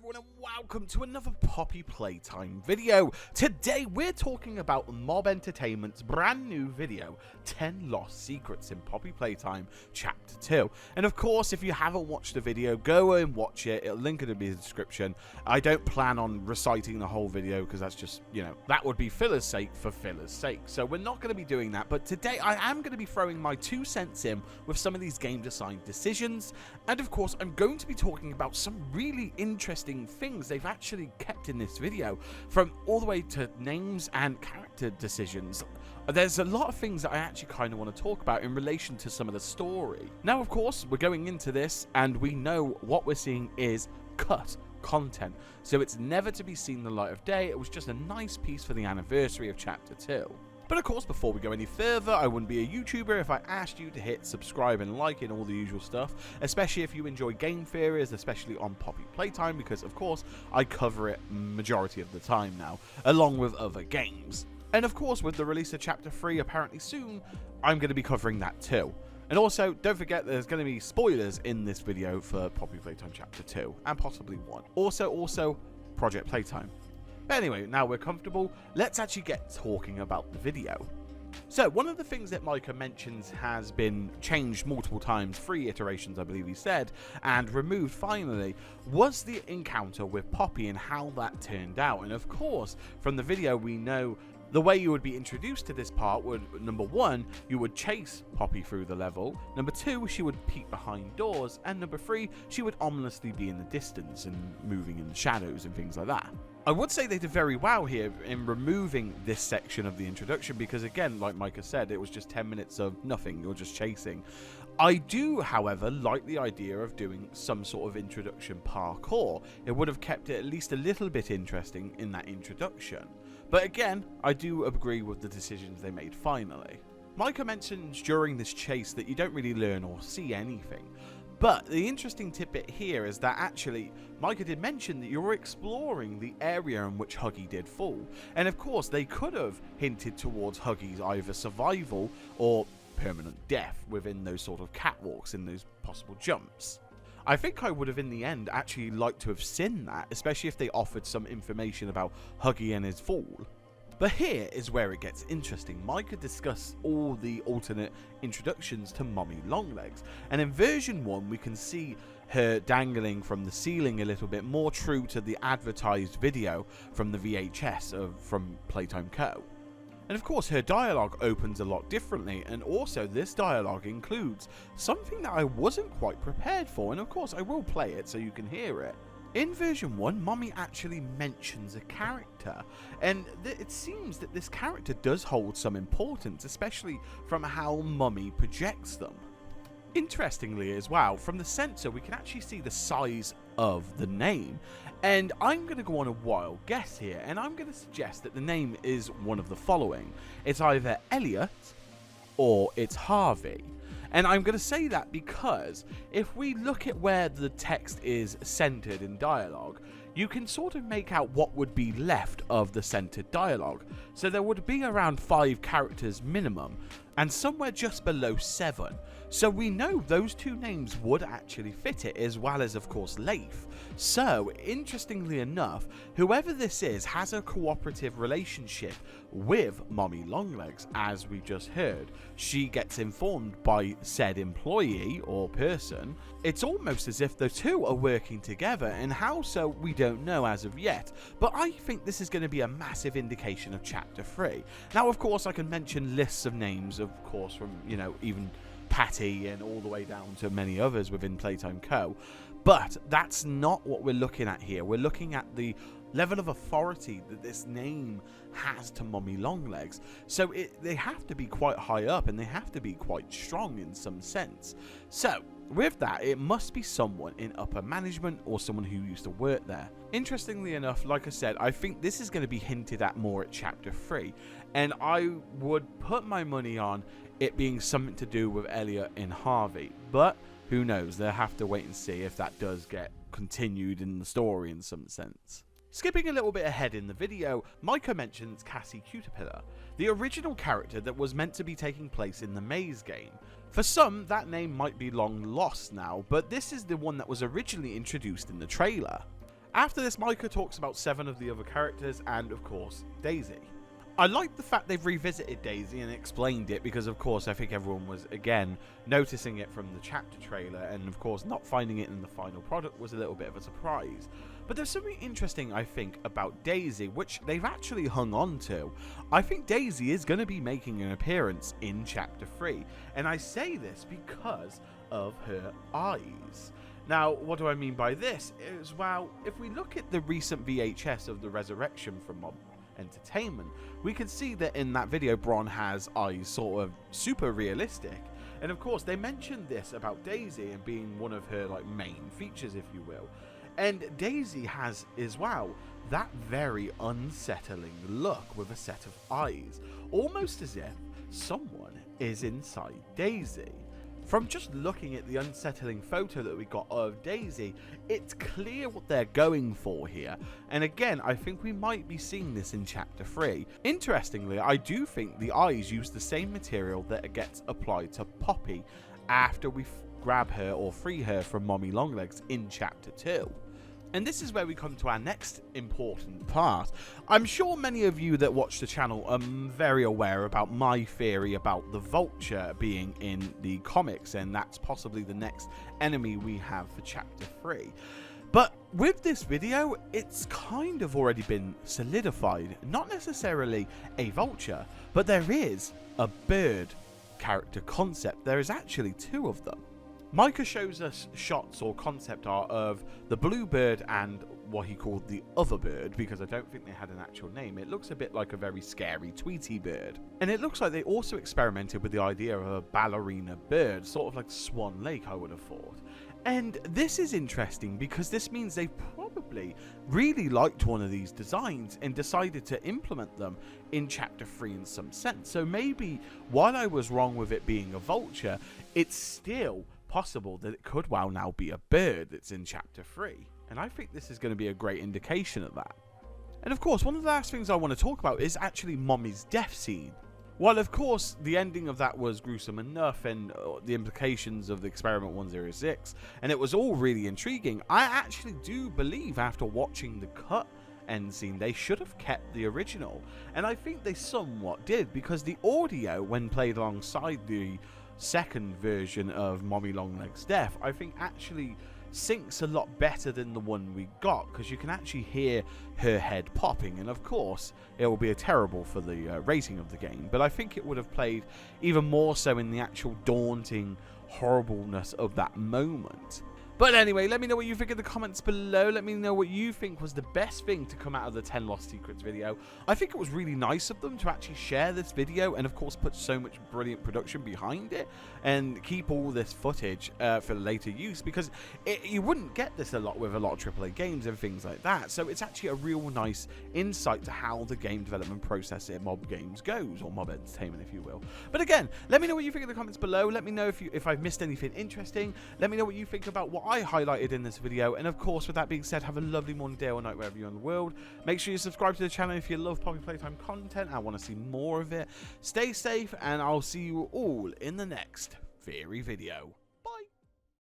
everyone and welcome to another Poppy Playtime video. Today we're talking about Mob Entertainment's brand new video, 10 Lost Secrets in Poppy Playtime Chapter 2. And of course, if you haven't watched the video, go and watch it. It'll link in the description. I don't plan on reciting the whole video because that's just, that would be filler's sake for filler's sake. So we're not going to be doing that. But today I am going to be throwing my 2 cents in with some of these game design decisions. And of course, I'm going to be talking about some really interesting things they've actually kept in this video, from all the way to names and character decisions. There's a lot of things that I actually kind of want to talk about in relation to some of the story. Now, of course, we're going into this and we know what we're seeing is cut content, so it's never to be seen the light of day. It was just a nice piece for the anniversary of Chapter 2. But of course, before we go any further, I wouldn't be a YouTuber if I asked you to hit subscribe and like and all the usual stuff, especially if you enjoy game theories, especially on Poppy Playtime, because of course, I cover it majority of the time now, along with other games. And of course, with the release of Chapter 3 apparently soon, I'm going to be covering that too. And also, don't forget there's going to be spoilers in this video for Poppy Playtime Chapter 2, and possibly 1. Also, Project Playtime. But anyway, now we're comfortable, let's actually get talking about the video. So, one of the things that Micah mentions has been changed multiple times, 3 iterations I believe he said, and removed finally, was the encounter with Poppy and how that turned out. And of course, from the video we know the way you would be introduced to this part would, number 1, you would chase Poppy through the level, number 2, she would peek behind doors, and number 3, she would ominously be in the distance and moving in the shadows and things like that. I would say they did very well here in removing this section of the introduction because, again, like Micah said, it was just 10 minutes of nothing, you're just chasing. I do, however, like the idea of doing some sort of introduction parkour. It would have kept it at least a little bit interesting in that introduction. But again, I do agree with the decisions they made finally. Micah mentions during this chase that you don't really learn or see anything. But the interesting tidbit here is that actually, Micah did mention that you were exploring the area in which Huggy did fall. And of course, they could have hinted towards Huggy's either survival or permanent death within those sort of catwalks in those possible jumps. I think I would have in the end actually liked to have seen that, especially if they offered some information about Huggy and his fall. But here is where it gets interesting. Micah discussed all the alternate introductions to Mommy Longlegs, and in version 1 we can see her dangling from the ceiling a little bit more true to the advertised video from the VHS from Playtime Co. And of course her dialogue opens a lot differently, and also this dialogue includes something that I wasn't quite prepared for, and of course I will play it so you can hear it. In version 1, Mommy actually mentions a character, and it seems that this character does hold some importance, especially from how Mommy projects them. Interestingly as well, from the sensor we can actually see the size of the name, and I'm going to go on a wild guess here, and I'm going to suggest that the name is one of the following. It's either Elliot or it's Harvey. And I'm going to say that because if we look at where the text is centered in dialogue, you can sort of make out what would be left of the centered dialogue. So there would be around 5 characters minimum, and somewhere just below 7. So we know those 2 names would actually fit it, as well as of course Leif. So interestingly enough, whoever this is has a cooperative relationship with Mommy Longlegs, as we just heard. She gets informed by said employee or person. It's almost as if the 2 are working together, and how so we don't know as of yet, but I think this is going to be a massive indication of Chapter 3. Now of course I can mention lists of names, of course, from even Patty and all the way down to many others within Playtime Co. But that's not what we're looking at here. We're looking at the level of authority that this name has to Mommy Longlegs. So they have to be quite high up, and they have to be quite strong in some sense. So with that, it must be someone in upper management or someone who used to work there. Interestingly enough, like I said, I think this is going to be hinted at more at Chapter 3, and I would put my money on it being something to do with Elliot and Harvey, but who knows, they'll have to wait and see if that does get continued in the story in some sense. Skipping a little bit ahead in the video, Micah mentions Cassie Caterpillar, the original character that was meant to be taking place in the Maze game. For some, that name might be long lost now, but this is the one that was originally introduced in the trailer. After this, Micah talks about 7 of the other characters and, of course, Daisy. I like the fact they've revisited Daisy and explained it because, of course, I think everyone was, again, noticing it from the chapter trailer, and, of course, not finding it in the final product was a little bit of a surprise. But there's something interesting, I think, about Daisy, which they've actually hung on to. I think Daisy is going to be making an appearance in Chapter 3, and I say this because of her eyes. Now, what do I mean by this? Is, well, if we look at the recent VHS of the Resurrection from Mob Entertainment, we can see that in that video Bron has eyes sort of super realistic, and of course they mentioned this about Daisy and being one of her like main features, if you will. And Daisy has as well that very unsettling look with a set of eyes, almost as if someone is inside Daisy. From just looking at the unsettling photo that we got of Daisy, it's clear what they're going for here. And again, I think we might be seeing this in Chapter 3. Interestingly, I do think the eyes use the same material that gets applied to Poppy after we grab her or free her from Mommy Longlegs in Chapter 2. And this is where we come to our next important part. I'm sure many of you that watch the channel are very aware about my theory about the Vulture being in the comics, and that's possibly the next enemy we have for Chapter 3. But with this video, it's kind of already been solidified. Not necessarily a Vulture, but there is a bird character concept. There is actually 2 of them. Micah shows us shots or concept art of the blue bird and what he called the other bird, because I don't think they had an actual name. It looks a bit like a very scary Tweety bird. And it looks like they also experimented with the idea of a ballerina bird, sort of like Swan Lake, I would have thought. And this is interesting because this means they probably really liked one of these designs and decided to implement them in Chapter 3 in some sense. So maybe while I was wrong with it being a vulture, it's still possible that it could well now be a bird that's in Chapter 3. And I think this is going to be a great indication of that. And of course, one of the last things I want to talk about is actually Mommy's death scene. While of course the ending of that was gruesome enough, and the implications of the Experiment 106, and it was all really intriguing, I actually do believe after watching the cut end scene they should have kept the original. And I think they somewhat did, because the audio, when played alongside the second version of Mommy Longlegs' death, I think actually syncs a lot better than the one we got, because you can actually hear her head popping, and of course it will be terrible for the rating of the game, but I think it would have played even more so in the actual daunting horribleness of that moment. But anyway, let me know what you think in the comments below. Let me know what you think was the best thing to come out of the 10 Lost Secrets video. I think it was really nice of them to actually share this video and, of course, put so much brilliant production behind it and keep all this footage for later use, because you wouldn't get this a lot with a lot of AAA games and things like that. So it's actually a real nice insight to how the game development process in Mob Games goes, or Mob Entertainment, if you will. But again, let me know what you think in the comments below. Let me know if I've missed anything interesting. Let me know what you think about what I highlighted in this video. And of course, with that being said, have a lovely morning, day or night wherever you're in the world. Make sure you subscribe to the channel if you love Poppy Playtime content and want to see more of it. Stay safe, and I'll see you all in the next Theory video.